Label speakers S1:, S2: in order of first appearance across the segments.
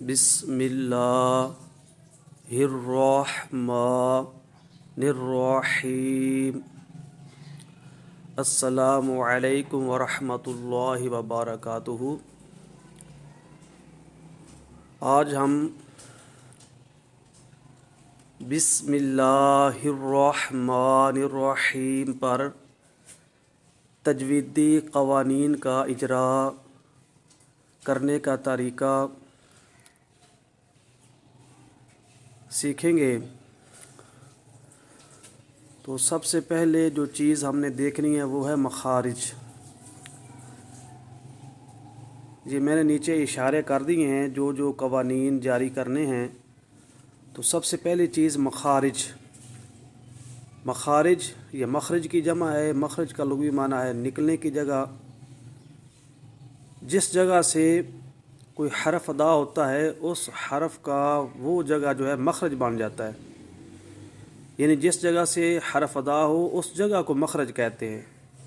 S1: بسم اللہ الرحمن الرحیم۔ السلام علیکم ورحمۃ اللہ وبرکاتہ۔ آج ہم بسم اللہ الرحمن الرحیم پر تجویدی قوانین کا اجرا کرنے کا طریقہ سیکھیں گے۔ تو سب سے پہلے جو چیز ہم نے دیکھنی ہے وہ ہے مخارج۔ یہ میں نے نیچے اشارے کر دیے ہیں جو قوانین جاری کرنے ہیں۔ تو سب سے پہلی چیز مخارج۔ مخارج یہ مخرج کی جمع ہے۔ مخرج کا لغوی معنی ہے نکلنے کی جگہ۔ جس جگہ سے کوئی حرف ادا ہوتا ہے اس حرف کا وہ جگہ جو ہے مخرج بن جاتا ہے، یعنی جس جگہ سے حرف ادا ہو اس جگہ کو مخرج کہتے ہیں۔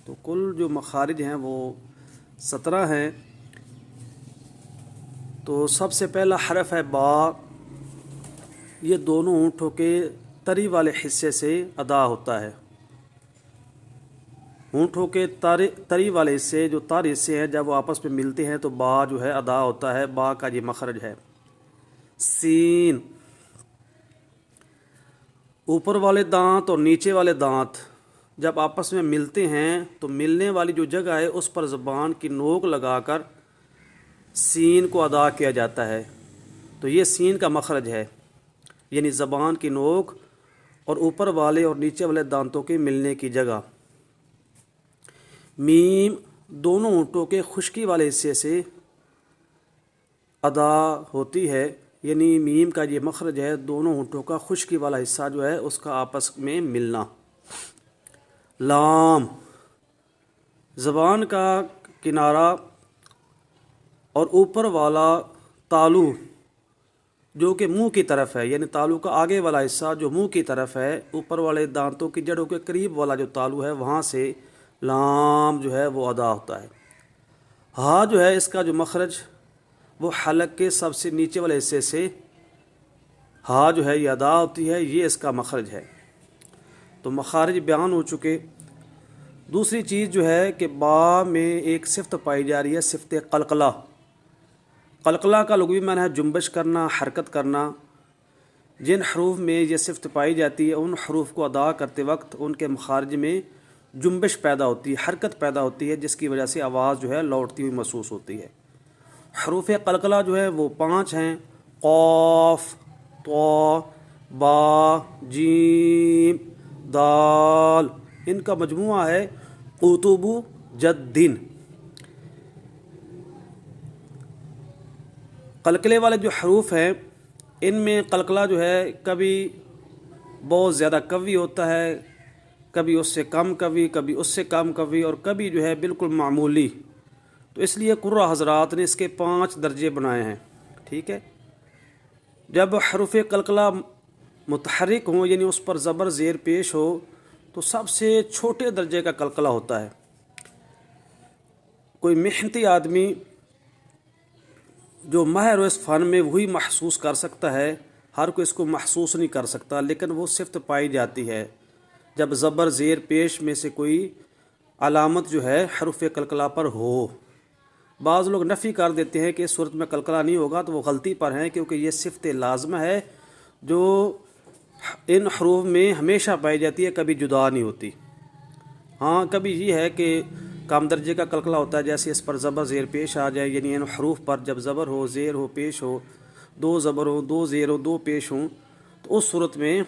S1: تو کل جو مخارج ہیں وہ 17 ہیں۔ تو سب سے پہلا حرف ہے با۔ یہ دونوں ہونٹوں کے تری والے حصے سے ادا ہوتا ہے۔ ہونٹوں کے تری والے حصے جو تار حصے ہیں جب وہ آپس میں ملتے ہیں تو با جو ہے ادا ہوتا ہے۔ با کا یہ مخرج ہے۔ سین، اوپر والے دانت اور نیچے والے دانت جب آپس میں ملتے ہیں تو ملنے والی جو جگہ ہے اس پر زبان کی نوک لگا کر سین کو ادا کیا جاتا ہے۔ تو یہ سین کا مخرج ہے، یعنی زبان کی نوک اور اوپر والے اور نیچے والے دانتوں کے ملنے کی جگہ۔ میم، دونوں ہونٹوں کے خشکی والے حصے سے ادا ہوتی ہے، یعنی میم کا یہ مخرج ہے دونوں ہونٹوں کا خشکی والا حصہ جو ہے اس کا آپس میں ملنا۔ لام، زبان کا کنارہ اور اوپر والا تالو جو کہ منہ کی طرف ہے، یعنی تالو کا آگے والا حصہ جو منہ کی طرف ہے، اوپر والے دانتوں کی جڑوں کے قریب والا جو تالو ہے وہاں سے لام جو ہے وہ ادا ہوتا ہے۔ ہا جو ہے اس کا جو مخرج وہ حلق کے سب سے نیچے والے حصے سے ہا جو ہے یہ ادا ہوتی ہے، یہ اس کا مخرج ہے۔ تو مخارج بیان ہو چکے۔ دوسری چیز جو ہے کہ با میں ایک صفت پائی جا رہی ہے، صفت قلقلہ۔ قلقلہ کا لغوی معنی ہے جنبش کرنا، حرکت کرنا۔ جن حروف میں یہ صفت پائی جاتی ہے ان حروف کو ادا کرتے وقت ان کے مخارج میں جنبش پیدا ہوتی ہے، حرکت پیدا ہوتی ہے، جس کی وجہ سے آواز جو ہے لوٹتی ہوئی محسوس ہوتی ہے۔ حروف قلقلہ جو ہے وہ 5 ہیں: قاف، طا، با، جیم، دال۔ ان کا مجموعہ ہے قطب جدن۔ قلقلے والے جو حروف ہیں ان میں قلقلہ جو ہے کبھی بہت زیادہ قوی ہوتا ہے، کبھی اس سے کم قوی، کبھی اس سے کم قوی، اور کبھی جو ہے بالکل معمولی۔ تو اس لیے قراء حضرات نے اس کے 5 درجے بنائے ہیں، ٹھیک ہے۔ جب حروف قلقلہ متحرک ہوں، یعنی اس پر زبر زیر پیش ہو، تو سب سے چھوٹے درجے کا قلقلہ ہوتا ہے۔ کوئی محنتی آدمی جو ماہر اس فن میں وہی محسوس کر سکتا ہے، ہر کوئی اس کو محسوس نہیں کر سکتا، لیکن وہ صفت پائی جاتی ہے جب زبر زیر پیش میں سے کوئی علامت جو ہے حروف قلقلہ پر ہو۔ بعض لوگ نفی کر دیتے ہیں کہ اس صورت میں قلقلہ نہیں ہوگا، تو وہ غلطی پر ہیں، کیونکہ یہ صفت لازمہ ہے جو ان حروف میں ہمیشہ پائی جاتی ہے، کبھی جدا نہیں ہوتی۔ ہاں کبھی یہ ہے کہ کم درجے کا قلقلہ ہوتا ہے، جیسے اس پر زبر زیر پیش آ جائے، یعنی ان حروف پر جب زبر ہو، زیر ہو، پیش ہو، 2 زبر ہو، 2 زیر ہو، 2 پیش ہوں، تو اس صورت میں،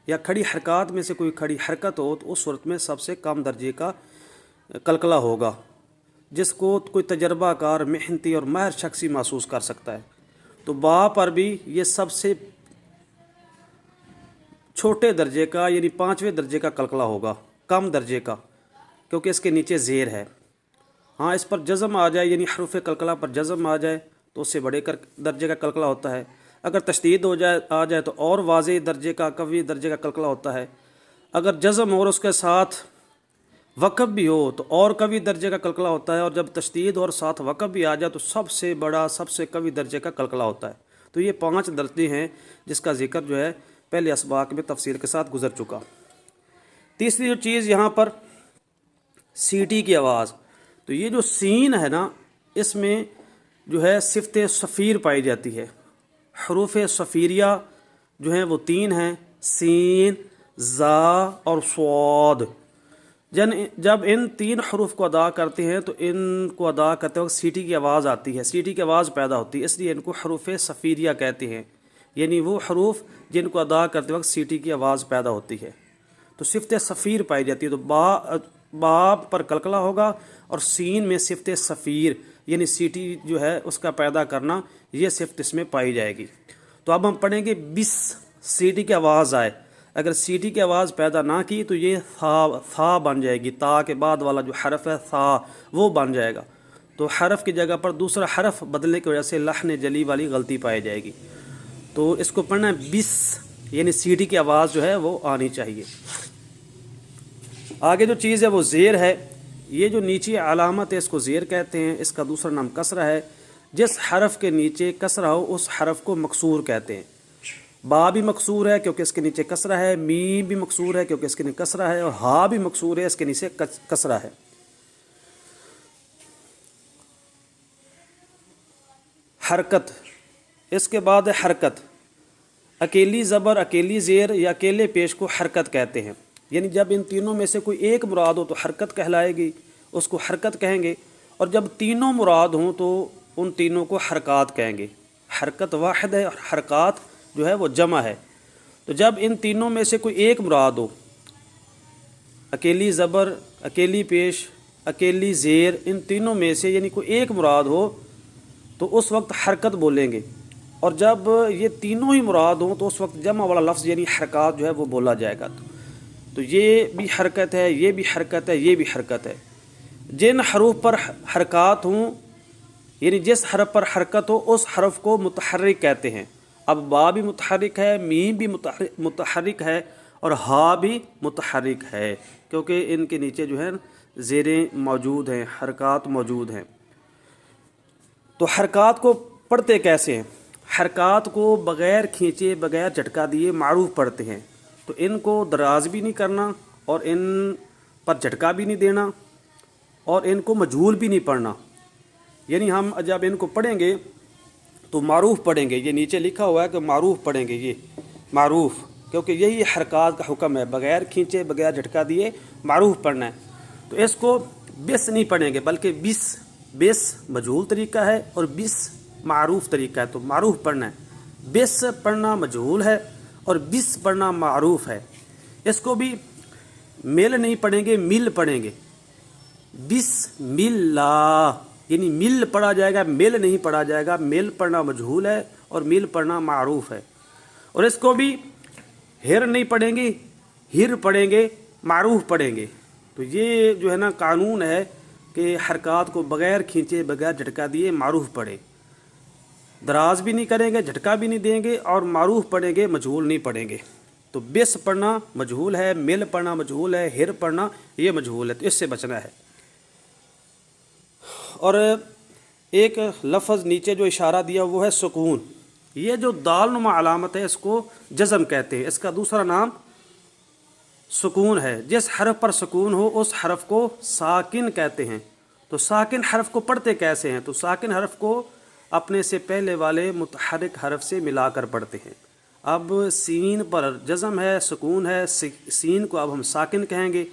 S1: یا کھڑی حرکات میں سے کوئی کھڑی حرکت ہو، تو اس صورت میں سب سے کم درجے کا قلقلہ ہوگا، جس کو کوئی تجربہ کار، محنتی اور ماہر شخصی محسوس کر سکتا ہے۔ تو با پر بھی یہ سب سے چھوٹے درجے کا، یعنی 5ویں درجے کا قلقلہ ہوگا، کم درجے کا، کیونکہ اس کے نیچے زیر ہے۔ ہاں اس پر جزم آ جائے، یعنی حروف قلقلہ پر جزم آ جائے تو اس سے بڑے درجے کا قلقلہ ہوتا ہے۔ اگر تشدید آ جائے تو اور واضح درجے کا، قوی درجے کا قلقلہ ہوتا ہے۔ اگر جزم اور اس کے ساتھ وقف بھی ہو تو اور قوی درجے کا قلقلہ ہوتا ہے، اور جب تشدید اور ساتھ وقف بھی آ جائے تو سب سے بڑا، سب سے قوی درجے کا قلقلہ ہوتا ہے۔ تو یہ 5 درجے ہیں جس کا ذکر جو ہے پہلے اسباق میں تفصیل کے ساتھ گزر چکا۔ تیسری جو چیز یہاں پر سیٹی کی آواز، تو یہ جو سین ہے نا، اس میں جو ہے صفت صفیر پائی جاتی ہے۔ حروف صفیریہ جو ہیں وہ 3 ہیں، سین، زا اور صاد۔ جب ان 3 حروف کو ادا کرتے ہیں تو ان کو ادا کرتے وقت سیٹی کی آواز آتی ہے، سیٹی کی آواز پیدا ہوتی ہے، اس لیے ان کو حروف صفیریہ کہتے ہیں، یعنی وہ حروف جن کو ادا کرتے وقت سیٹی کی آواز پیدا ہوتی ہے۔ تو صفت صفیر پائی جاتی ہے، تو با پر قلقلہ ہوگا اور سین میں صفت صفیر یعنی سیٹی جو ہے اس کا پیدا کرنا، یہ صفت اس میں پائی جائے گی۔ تو اب ہم پڑھیں گے بس، سیٹی کی آواز آئے، اگر سیٹی کی آواز پیدا نہ کی تو یہ تھا بن جائے گی، تا کے بعد والا جو حرف ہے تھا وہ بن جائے گا، تو حرف کی جگہ پر دوسرا حرف بدلنے کی وجہ سے لحن جلی والی غلطی پائی جائے گی۔ تو اس کو پڑھنا ہے بس، یعنی سیٹی کی آواز جو ہے وہ آنی چاہیے۔ آگے جو چیز ہے وہ زیر ہے، یہ جو نیچے علامت ہے اس کو زیر کہتے ہیں، اس کا دوسرا نام کسرہ ہے۔ جس حرف کے نیچے کسرہ ہو اس حرف کو مکسور کہتے ہیں۔ با بھی مکسور ہے کیونکہ اس کے نیچے کسرہ ہے، میم بھی مکسور ہے کیونکہ اس کے نیچے کسرہ ہے، اور ہا بھی مکسور ہے، اس کے نیچے کسرہ ہے۔ حرکت، اس کے بعد ہے حرکت، اکیلی زبر، اکیلی زیر یا اکیلے پیش کو حرکت کہتے ہیں، یعنی جب ان تینوں میں سے کوئی ایک مراد ہو تو حرکت کہلائے گی، اس کو حرکت کہیں گے، اور جب تینوں مراد ہوں تو ان تینوں کو حرکات کہیں گے۔ حرکت واحد ہے اور حرکات جو ہے وہ جمع ہے، تو جب ان تینوں میں سے کوئی ایک مراد ہو، اکیلی زبر، اکیلی پیش، اکیلی زیر، ان تینوں میں سے یعنی کوئی ایک مراد ہو تو اس وقت حرکت بولیں گے، اور جب یہ تینوں ہی مراد ہوں تو اس وقت جمع والا لفظ یعنی حرکات جو ہے وہ بولا جائے گا۔ تو یہ بھی حرکت ہے، یہ بھی حرکت ہے، یہ بھی حرکت ہے۔ جن حروف پر حرکات ہوں، یعنی جس حرف پر حرکت ہو اس حرف کو متحرک کہتے ہیں۔ اب با بھی متحرک ہے، میم بھی متحرک ہے، اور ہا بھی متحرک ہے، کیونکہ ان کے نیچے جو ہے زیریں موجود ہیں، حرکات موجود ہیں۔ تو حرکات کو پڑھتے کیسے ہیں؟ حرکات کو بغیر کھینچے، بغیر جھٹکا دیے معروف پڑھتے ہیں، تو ان کو دراز بھی نہیں کرنا اور ان پر جھٹکا بھی نہیں دینا اور ان کو مجہول بھی نہیں پڑھنا، یعنی ہم جب ان کو پڑھیں گے تو معروف پڑھیں گے، یہ نیچے لکھا ہوا ہے کہ معروف پڑھیں گے، یہ معروف، کیونکہ یہی حرکات کا حکم ہے، بغیر کھینچے، بغیر جھٹکا دیے معروف پڑھنا ہے۔ تو اس کو بس نہیں پڑھیں گے بلکہ بس مجہول طریقہ ہے اور بس معروف طریقہ ہے، تو معروف پڑھنا ہے۔ بس پڑھنا مجہول ہے اور بس پڑھنا معروف ہے۔ اس کو بھی مل نہیں پڑھیں گے، مل پڑھیں گے، بسم اللہ، یعنی مل پڑھا جائے گا، مل نہیں پڑھا جائے گا، مل پڑھنا مجہول ہے اور مل پڑھنا معروف ہے۔ اور اس کو بھی ہر نہیں پڑھیں گے، ہر پڑھیں گے، معروف پڑھیں گے۔ تو یہ جو ہے نا قانون ہے کہ حرکات کو بغیر کھینچے، بغیر جھٹکا دیے معروف پڑھے، دراز بھی نہیں کریں گے، جھٹکا بھی نہیں دیں گے، اور معروف پڑھیں گے، مجہول نہیں پڑھیں گے۔ تو بس پڑھنا مجہول ہے، مل پڑھنا مجہول ہے، ہر پڑھنا یہ مجہول ہے، تو اس سے بچنا ہے۔ اور ایک لفظ نیچے جو اشارہ دیا وہ ہے سکون، یہ جو دال نما علامت ہے اس کو جزم کہتے ہیں، اس کا دوسرا نام سکون ہے۔ جس حرف پر سکون ہو اس حرف کو ساکن کہتے ہیں۔ تو ساکن حرف کو پڑھتے کیسے ہیں؟ تو ساکن حرف کو اپنے سے پہلے والے متحرک حرف سے ملا کر پڑھتے ہیں۔ اب سین پر جزم ہے، سکون ہے، سین کو اب ہم ساکن کہیں گے۔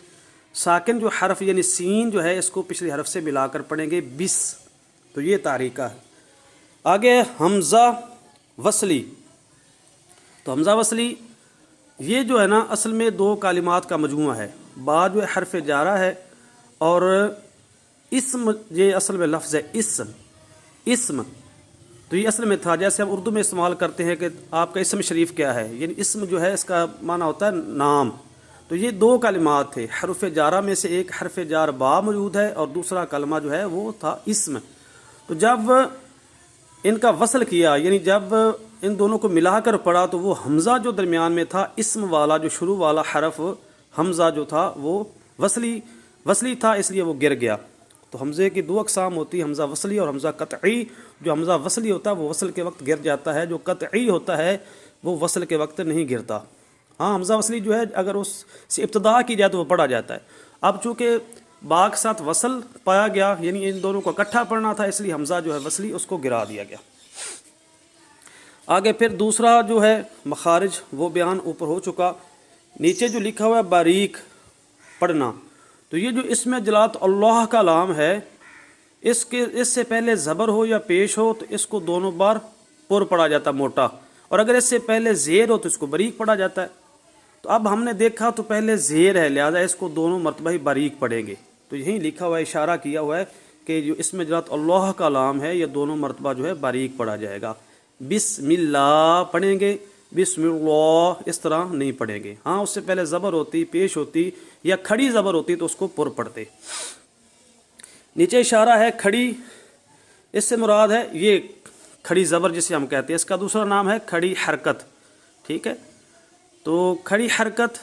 S1: ساکن جو حرف یعنی سین جو ہے اس کو پچھلے حرف سے ملا کر پڑھیں گے، بس۔ تو یہ طریقہ ہے۔ آگے حمزہ وصلی، تو حمزہ وصلی یہ جو ہے نا اصل میں 2 کلمات کا مجموعہ ہے۔ با جو ہے حرف جارہ ہے، اور اسم یہ اصل میں لفظ ہے، اسم تو یہ اصل میں تھا، جیسے ہم اردو میں استعمال کرتے ہیں کہ آپ کا اسم شریف کیا ہے، یعنی اسم جو ہے اس کا معنی ہوتا ہے نام۔ تو یہ 2 کلمات تھے، حرف جارہ میں سے ایک حرف جار با موجود ہے اور دوسرا کلمہ جو ہے وہ تھا اسم۔ تو جب ان کا وصل کیا، یعنی جب ان دونوں کو ملا کر پڑھا تو وہ حمزہ جو درمیان میں تھا، اسم والا جو شروع والا حرف حمزہ جو تھا وہ وصلی تھا، اس لیے وہ گر گیا۔ تو حمزے کی دو اقسام ہوتی ہے، حمزہ وصلی اور حمزہ قطعی۔ جو حمزہ وصلی ہوتا ہے وہ وصل کے وقت گر جاتا ہے، جو قطعی ہوتا ہے وہ وصل کے وقت نہیں گرتا۔ ہاں حمزہ وصلی جو ہے اگر اس سے ابتدا کی جائے تو وہ پڑھا جاتا ہے۔ اب چونکہ با کے ساتھ وصل پایا گیا، یعنی ان دونوں کو اکٹھا پڑھنا تھا، اس لیے حمزہ جو ہے وصلی اس کو گرا دیا گیا۔ آگے پھر دوسرا جو ہے مخارج وہ بیان اوپر ہو چکا۔ نیچے جو لکھا ہوا ہے باریک پڑھنا، تو یہ جو اس میں جلالت اللہ کا لام ہے، اس سے پہلے زبر ہو یا پیش ہو تو اس کو دونوں بار پر پڑھا جاتا موٹا، اور اگر اس سے پہلے زیر ہو تو اس کو باریک پڑھا جاتا ہے۔ تو اب ہم نے دیکھا تو پہلے زیر ہے، لہذا اس کو دونوں مرتبہ ہی باریک پڑھیں گے۔ تو یہیں لکھا ہوا ہے، اشارہ کیا ہوا ہے کہ جو اس میں جلالت اللہ کا لام ہے یہ دونوں مرتبہ جو ہے باریک پڑھا جائے گا۔ بسم اللہ پڑھیں گے، بسم اللہ اس طرح نہیں پڑھیں گے۔ ہاں اس سے پہلے زبر ہوتی، پیش ہوتی یا کھڑی زبر ہوتی تو اس کو پر پڑھتے۔ نیچے اشارہ ہے کھڑی، اس سے مراد ہے یہ کھڑی زبر جسے ہم کہتے ہیں، اس کا دوسرا نام ہے کھڑی حرکت، ٹھیک ہے۔ تو کھڑی حرکت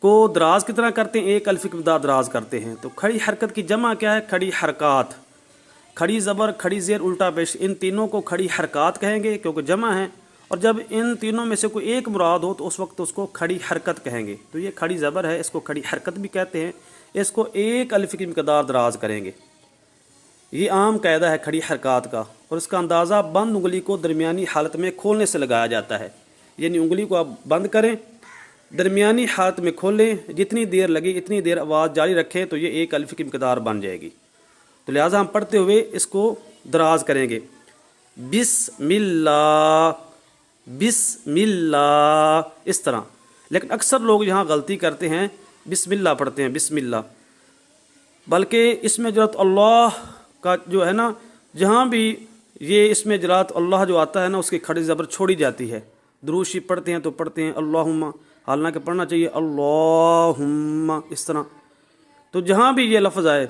S1: کو دراز کتنا کرتے ہیں؟ ایک الف کی مقدار دراز کرتے ہیں۔ تو کھڑی حرکت کی جمع کیا ہے؟ کھڑی حرکات۔ کھڑی زبر، کھڑی زیر، الٹا پیش، ان تینوں کو کھڑی حرکات کہیں گے کیونکہ جمع ہیں، اور جب ان تینوں میں سے کوئی ایک مراد ہو تو اس وقت اس کو کھڑی حرکت کہیں گے۔ تو یہ کھڑی زبر ہے، اس کو کھڑی حرکت بھی کہتے ہیں، اس کو ایک الف کی مقدار دراز کریں گے۔ یہ عام قاعدہ ہے کھڑی حرکات کا، اور اس کا اندازہ بند انگلی کو درمیانی حالت میں کھولنے سے لگایا جاتا ہے۔ یعنی انگلی کو آپ بند کریں، درمیانی حالت میں کھولیں، جتنی دیر لگے اتنی دیر آواز جاری رکھیں تو یہ ایک الف کی مقدار بن جائے گی۔ تو لہٰذا ہم پڑھتے ہوئے اس کو دراز کریں گے، بسم اللہ، بسم اللہ، اس طرح۔ لیکن اکثر لوگ یہاں غلطی کرتے ہیں، بسم اللہ پڑھتے ہیں، بسم اللہ، بلکہ اس میں جلالت اللہ کا جو ہے نا، جہاں بھی یہ اس میں جلالت اللہ جو آتا ہے نا، اس کی کھڑی زبر چھوڑی جاتی ہے۔ درود شریف پڑھتے ہیں تو پڑھتے ہیں اللہم، حالانکہ پڑھنا چاہیے اللہم اس طرح۔ تو جہاں بھی یہ لفظ آئے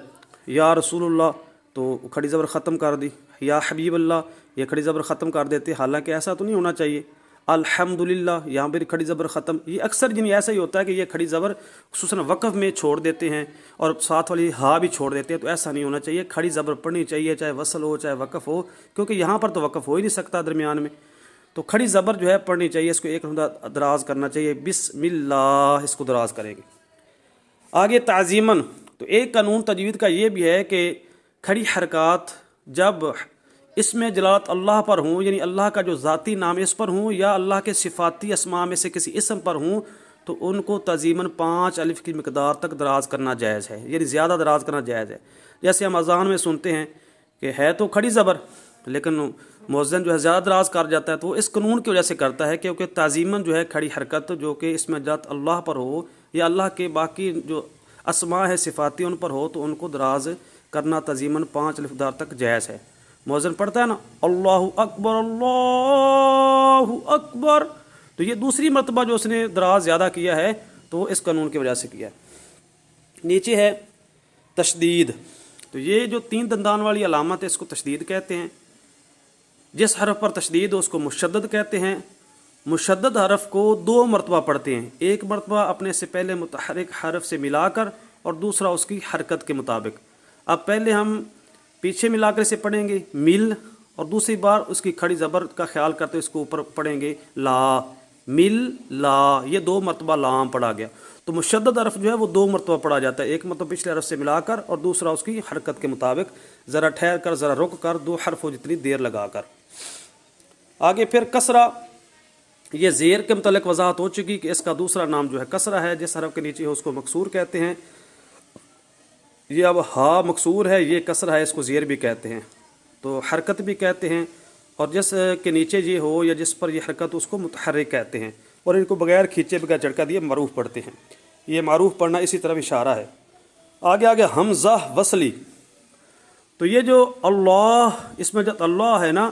S1: یا رسول اللہ تو کھڑی زبر ختم کر دی، یا حبیب اللہ یہ کھڑی زبر ختم کر دیتے، حالانکہ ایسا تو نہیں ہونا چاہیے۔ الحمدللہ یہاں پہ کھڑی زبر ختم، یہ اکثر ایسا ہی ہوتا ہے کہ یہ کھڑی زبر خصوصاً وقف میں چھوڑ دیتے ہیں اور ساتھ والی ہا بھی چھوڑ دیتے ہیں، تو ایسا نہیں ہونا چاہیے۔ کھڑی زبر پڑھنی چاہیے، چاہے وصل ہو چاہے وقف ہو، کیونکہ یہاں پر تو وقف ہو ہی نہیں سکتا درمیان میں۔ تو کھڑی زبر جو ہے پڑھنی چاہیے، اس کو ایک دراز کرنا چاہیے، بسم اللہ اس کو دراز کریں گے۔ آگے تعظیماً، تو ایک قانون تجوید کا یہ بھی ہے کہ کھڑی حرکات جب اس میں جلالت اللہ پر ہوں، یعنی اللہ کا جو ذاتی نام اس پر ہوں یا اللہ کے صفاتی اسماء میں سے کسی اسم پر ہوں، تو ان کو تعظیماً 5 الف کی مقدار تک دراز کرنا جائز ہے، یعنی زیادہ دراز کرنا جائز ہے۔ جیسے ہم اذان میں سنتے ہیں کہ ہے تو کھڑی زبر لیکن مؤذن جو ہے زیادہ دراز کر جاتا ہے، تو وہ اس قانون کی وجہ سے کرتا ہے کیونکہ تعظیماً جو ہے کھڑی حرکت جو کہ اس میں جلالت اللہ پر ہو یا اللہ کے باقی جو اسماء ہے صفاتی ان پر ہو، تو ان کو دراز کرنا تعظیماً 5 الف دار تک جائز ہے۔ مؤذن پڑھتا ہے نا اللہ اکبر اللہ اکبر، تو یہ دوسری مرتبہ جو اس نے دراز زیادہ کیا ہے تو وہ اس قانون کی وجہ سے کیا ہے۔ نیچے ہے تشدید، تو یہ جو 3 دندان والی علامت ہے اس کو تشدید کہتے ہیں۔ جس حرف پر تشدید ہو اس کو مشدد کہتے ہیں۔ مشدد حرف کو 2 مرتبہ پڑھتے ہیں، ایک مرتبہ اپنے سے پہلے متحرک حرف سے ملا کر اور دوسرا اس کی حرکت کے مطابق۔ اب پہلے ہم پیچھے ملا کر اسے پڑھیں گے مل، اور دوسری بار اس کی کھڑی زبر کا خیال کرتے اس کو اوپر پڑھیں گے لا، مل لا، یہ 2 مرتبہ لام پڑھا گیا۔ تو مشدد حرف جو ہے وہ 2 مرتبہ پڑھا جاتا ہے، ایک مرتبہ پچھلے حرف سے ملا کر اور دوسرا اس کی حرکت کے مطابق، ذرا ٹھہر کر ذرا رک کر، 2 حرف ہو جتنی دیر لگا کر۔ آگے پھر کسرہ، یہ زیر کے متعلق وضاحت ہو چکی کہ اس کا دوسرا نام جو ہے کسرہ ہے، جس حرف کے نیچے ہو اس کو مکسور کہتے ہیں۔ یہ اب ہا مکسور ہے، یہ کسرہ ہے، اس کو زیر بھی کہتے ہیں، تو حرکت بھی کہتے ہیں، اور جس کے نیچے یہ ہو یا جس پر یہ حرکت اس کو متحرک کہتے ہیں، اور ان کو بغیر کھینچے بغیر جھٹکا دیے معروف پڑھتے ہیں۔ یہ معروف پڑھنا اسی طرف اشارہ ہے۔ آگے حمزہ وصلی، تو یہ جو اللہ، اس میں جو اللہ ہے نا،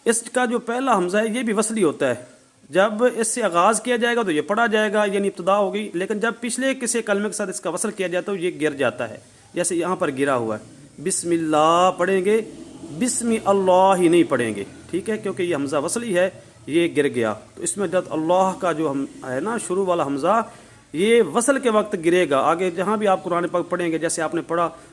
S1: اس کا جو پہلا حمزہ ہے یہ بھی وصلی ہوتا ہے۔ جب اس سے آغاز کیا جائے گا تو یہ پڑھا جائے گا، یعنی ابتدا ہوگی، لیکن جب پچھلے کسی کلمے کے ساتھ اس کا وصل کیا جاتا ہے تو یہ گر جاتا ہے، جیسے یہاں پر گرا ہوا ہے، بسم اللہ پڑھیں گے، بسم اللہ ہی نہیں پڑھیں گے، ٹھیک ہے، کیونکہ یہ حمزہ وصلی ہے، یہ گر گیا۔ تو اس میں جب اللہ کا جو ہے نا شروع والا حمزہ، یہ وصل کے وقت گرے گا. آگے جہاں بھی آپ قرآن پاک پڑھیں گے، جیسے آپ نے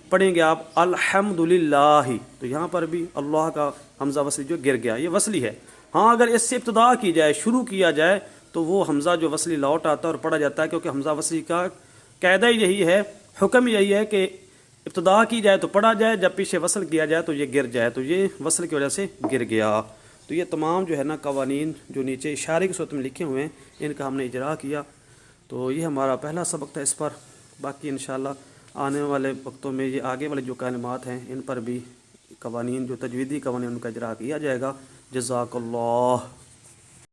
S1: پڑھیں گے آپ الحمدللہ، تو یہاں پر بھی اللہ کا حمزہ وصلی جو گر گیا، یہ وصلی ہے. ہاں اگر اس سے ابتدا کی جائے، شروع کیا جائے، تو وہ حمزہ جو وصلی لوٹ آتا ہے اور پڑھا جاتا ہے، کیونکہ حمزہ وصلی کا قاعدہ یہی ہے، حکم یہی ہے کہ ابتدا کی جائے تو پڑھا جائے، جب پیچھے وصل کیا جائے تو یہ گر جائے. تو یہ وصل کی وجہ سے گر گیا. تو یہ تمام جو ہے نا قوانین جو نیچے اشارے کی صورت میں لکھے ہوئے ہیں، ان کا ہم نے اجرا کیا. تو یہ ہمارا پہلا سبق تھا اس پر. باقی انشاءاللہ آنے والے وقتوں میں یہ آگے والے جو کلمات ہیں ان پر بھی قوانین جو تجویدی قوانین ان کا اجرا کیا جائے گا. جزاک اللہ.